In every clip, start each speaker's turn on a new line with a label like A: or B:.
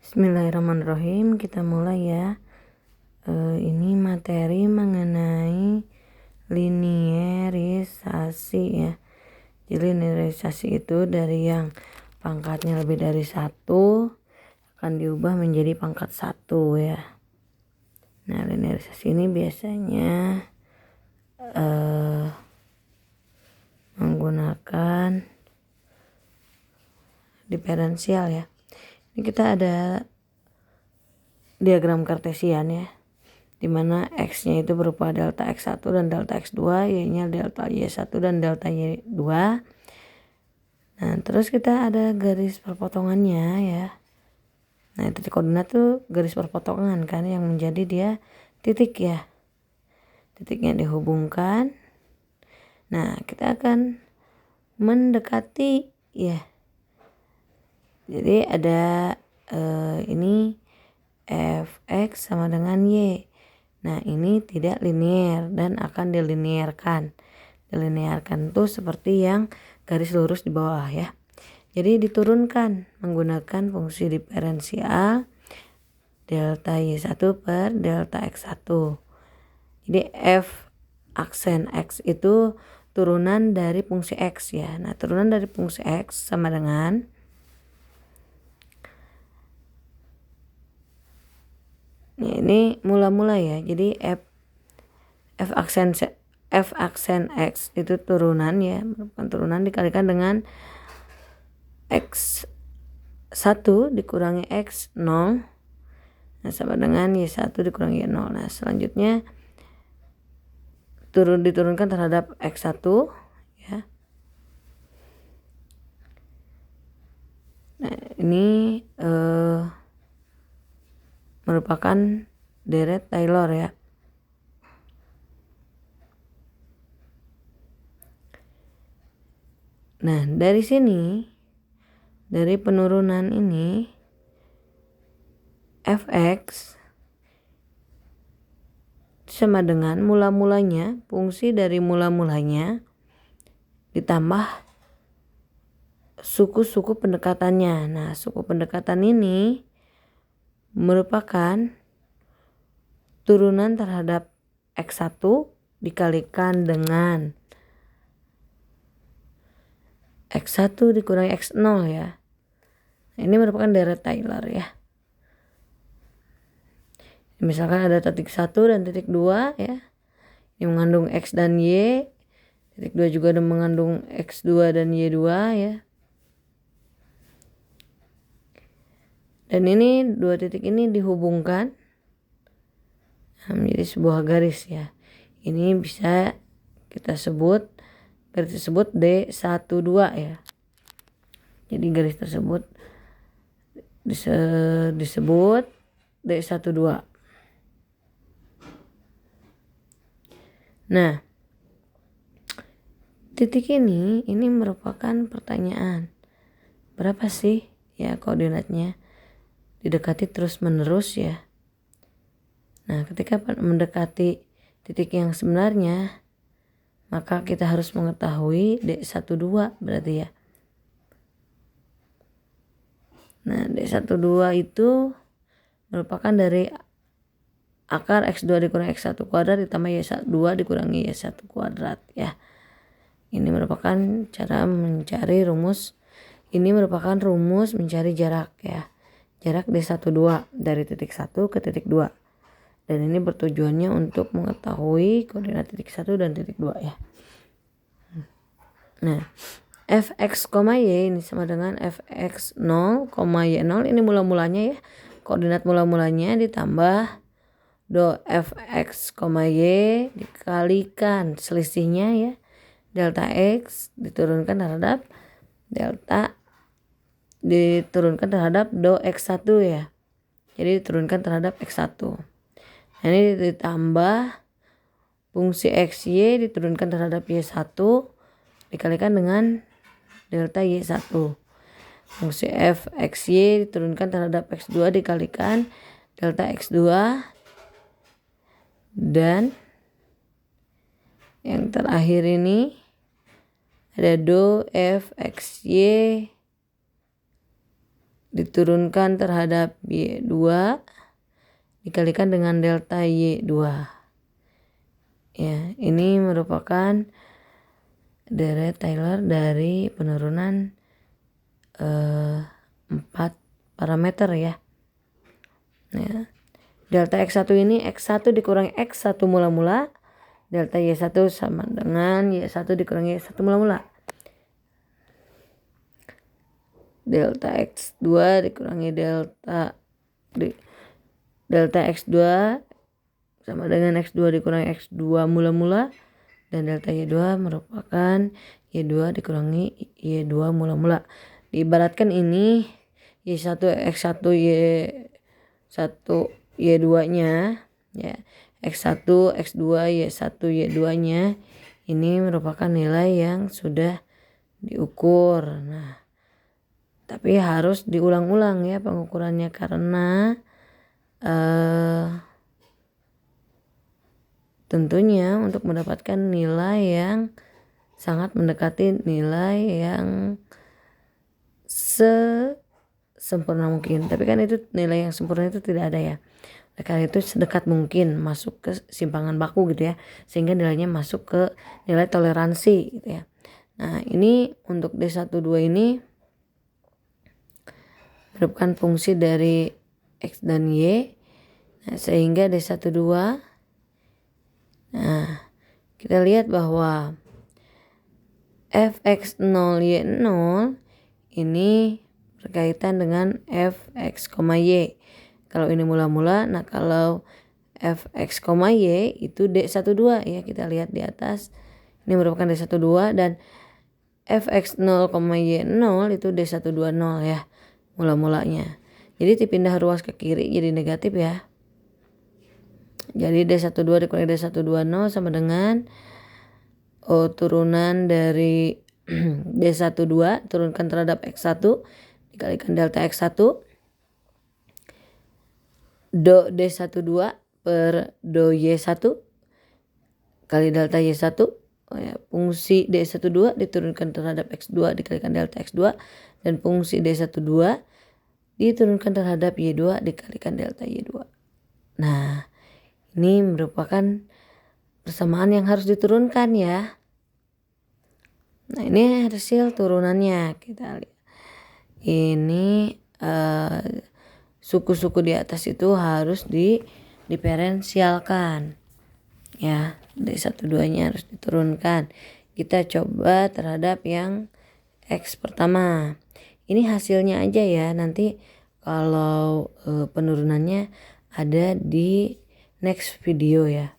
A: Bismillahirrahmanirrahim. Kita mulai ya. Ini materi mengenai linearisasi ya. Jadi linearisasi itu dari yang pangkatnya lebih dari 1 akan diubah menjadi pangkat 1 ya. Nah, linearisasi ini biasanya menggunakan diferensial ya. Ini kita ada diagram kartesian ya, dimana x-nya itu berupa delta x1 dan delta x2, y-nya delta y1 dan delta y2. Nah, terus kita ada garis perpotongannya ya. Nah, titik koordinat tuh garis perpotongan kan, yang menjadi dia titik ya. Titiknya dihubungkan. Nah, kita akan mendekati ya. Jadi ada ini fx sama dengan y. Nah, ini tidak linear dan akan dilinearkan. Dilinearkan tuh seperti yang garis lurus di bawah ya. Jadi diturunkan menggunakan fungsi diferensial delta y1 per delta x1. Jadi f aksen x itu turunan dari fungsi x ya. Nah, turunan dari fungsi x sama dengan ini mula-mula ya. Jadi f aksen x itu turunan ya, merupakan turunan dikalikan dengan x1 dikurangi x0. Nah, sama dengan y1 dikurangi y0. Nah, selanjutnya diturunkan terhadap x1 ya. Nah, ini merupakan deret Taylor ya. Nah, dari sini, dari penurunan ini, fx sama dengan mula-mulanya, fungsi dari mula-mulanya ditambah suku-suku pendekatannya. Nah, suku pendekatan ini merupakan turunan terhadap x1 dikalikan dengan x1 dikurangi x0 ya. Ini merupakan deret Taylor ya. Misalkan ada titik 1 dan titik 2 ya. Yang mengandung x dan y. Titik 2 juga ada mengandung x2 dan y2 ya. Dan ini dua titik ini dihubungkan menjadi sebuah garis ya. Ini bisa kita sebut garis tersebut D12 ya. Jadi garis tersebut disebut D12. Nah, titik ini merupakan pertanyaan. Berapa sih ya koordinatnya? Didekati terus menerus ya. Nah, ketika mendekati titik yang sebenarnya, maka kita harus mengetahui D12 berarti ya. Nah, D12 itu merupakan dari akar x2 dikurangi x1 kuadrat ditambah y2 dikurangi y1 kuadrat ya. Ini merupakan cara mencari rumus. Ini merupakan rumus mencari jarak ya. Jarak D12 dari titik 1 ke titik 2. Dan ini bertujuannya untuk mengetahui koordinat titik 1 dan titik 2 ya. Nah, fx, y ini sama dengan fx0, y0. Ini mula-mulanya ya. Koordinat mula-mulanya ditambah do fx, y dikalikan selisihnya ya. Delta x diturunkan terhadap do x1 ya. Jadi diturunkan terhadap x1. Nah, ini ditambah fungsi xy diturunkan terhadap y1 dikalikan dengan delta y1. Fungsi fxy diturunkan terhadap x2 dikalikan delta x2. Dan yang terakhir ini ada do fxy diturunkan terhadap Y2 dikalikan dengan delta Y2. Ya, ini merupakan deret Taylor dari penurunan 4 parameter ya. Nah, delta X1 ini X1 dikurangi X1 mula-mula, delta Y1 sama dengan Y1 dikurangi Y1 mula-mula. Delta X2 dikurangi delta X2 sama dengan X2 dikurangi X2 mula-mula, dan delta Y2 merupakan Y2 dikurangi Y2 mula-mula. Diibaratkan ini Y1 X1 Y1 Y2 nya ya, X1 X2 Y1 Y2 nya ini merupakan nilai yang sudah diukur. Nah, tapi harus diulang-ulang ya pengukurannya, karena tentunya untuk mendapatkan nilai yang sangat mendekati nilai yang sempurna mungkin. Tapi kan itu nilai yang sempurna itu tidak ada ya. Karena itu sedekat mungkin masuk ke simpangan baku gitu ya, sehingga nilainya masuk ke nilai toleransi gitu ya. Nah, ini untuk D12 ini merupakan fungsi dari X dan Y. Nah, sehingga D12, nah kita lihat bahwa Fx0Y0 ini berkaitan dengan Fx, Y. Kalau ini mula-mula, nah kalau Fx, Y itu D12 ya, kita lihat di atas. Ini merupakan D12 dan Fx0, Y0 itu D120 ya mula-mulanya. Jadi dipindah ruas ke kiri jadi negatif ya. Jadi D12 dikurangi D120 sama dengan turunan dari D12 turunkan terhadap X1 dikalikan delta X1 do D12 per do Y1 kali delta Y1. Fungsi D12 diturunkan terhadap X2 dikalikan delta X2, dan fungsi D12 diturunkan terhadap Y2 dikalikan delta Y2. Nah, ini merupakan persamaan yang harus diturunkan ya. Nah, ini hasil turunannya, kita lihat. Ini suku-suku di atas itu harus diferensialkan ya. D12-nya harus diturunkan. Kita coba terhadap yang X pertama. Ini hasilnya aja ya, nanti kalau penurunannya ada di next video ya.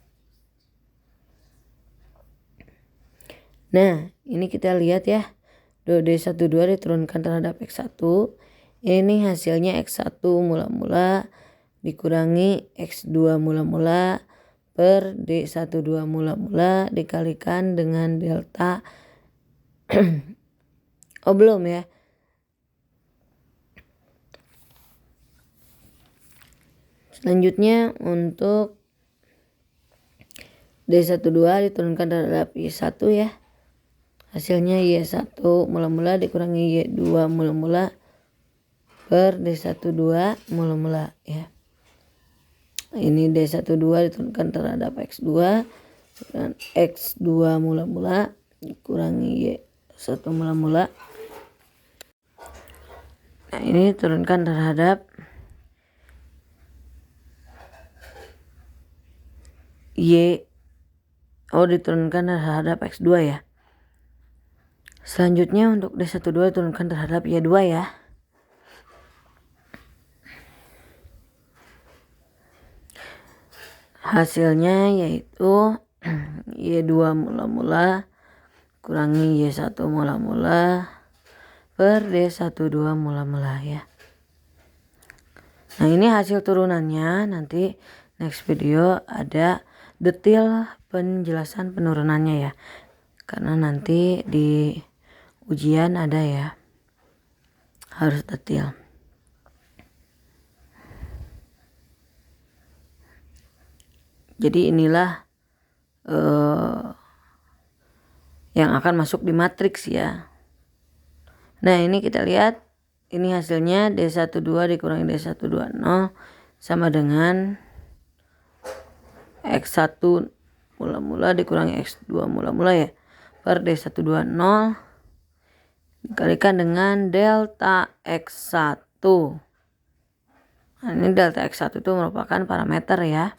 A: Nah, ini kita lihat ya, do D12 diturunkan terhadap X1. Ini hasilnya X1 mula-mula dikurangi X2 mula-mula per D12 mula-mula dikalikan dengan delta belum ya. Selanjutnya untuk D12 diturunkan terhadap Y1 ya. Hasilnya Y1 mula-mula dikurangi Y2 mula-mula per D12 mula-mula ya. Ini D12 diturunkan terhadap X2 dan X2 mula-mula dikurangi Y1 mula-mula. Nah, ini turunkan terhadap diturunkan terhadap X2 ya. Selanjutnya untuk D12 diturunkan terhadap Y2 ya. Hasilnya yaitu Y2 mula-mula kurangi Y1 mula-mula per D12 mula-mula ya. Nah, ini hasil turunannya, nanti next video ada detail penjelasan penurunannya ya. Karena nanti di ujian ada ya. Harus detail. Jadi inilah yang akan masuk di matriks ya. Nah, ini kita lihat ini hasilnya D12 dikurangi D120 sama dengan X1 mula-mula dikurangi X2 mula-mula ya, per D120 dikalikan dengan delta X1. Nah, ini delta X1 itu merupakan parameter ya.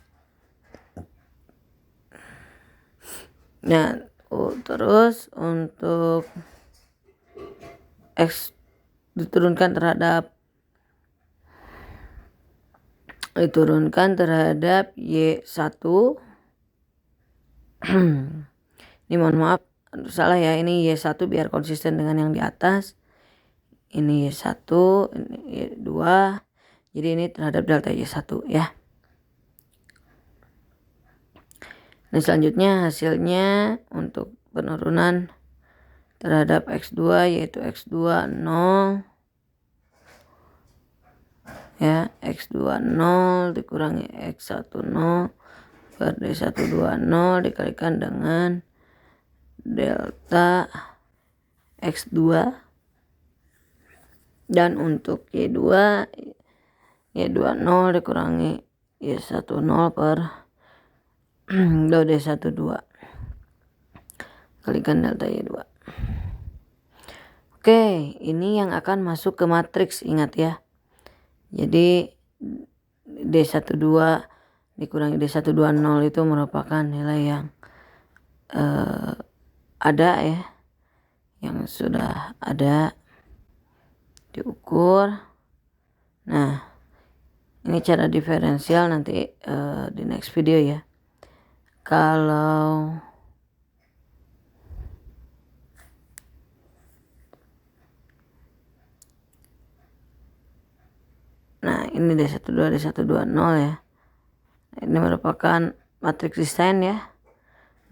A: Nah, terus untuk X diturunkan terhadap Y1. Ini mohon maaf salah ya, ini Y1 biar konsisten dengan yang di atas. Ini Y1, ini Y2. Jadi ini terhadap delta Y1 ya. Nah, selanjutnya hasilnya untuk penurunan terhadap X2 yaitu X2 0 ya, X2 0 dikurangi X1 0 per D120 dikalikan dengan delta X2, dan untuk Y2 0 dikurangi Y10 per D12 kalikan delta Y2. Oke, ini yang akan masuk ke matriks, ingat ya. Jadi D12 dikurangi D120 itu merupakan nilai yang ada ya, yang sudah ada diukur. Nah, ini cara diferensial nanti di next video ya. Kalau nah, ini D12 D120 ya. Ini merupakan matriks desain ya.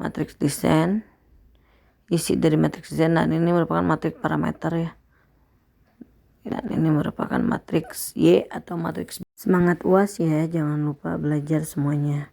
A: Matriks desain, isi dari matriks desain, dan ini merupakan matriks parameter ya. Dan ini merupakan matriks Y atau matriks. Semangat UAS ya, jangan lupa belajar semuanya.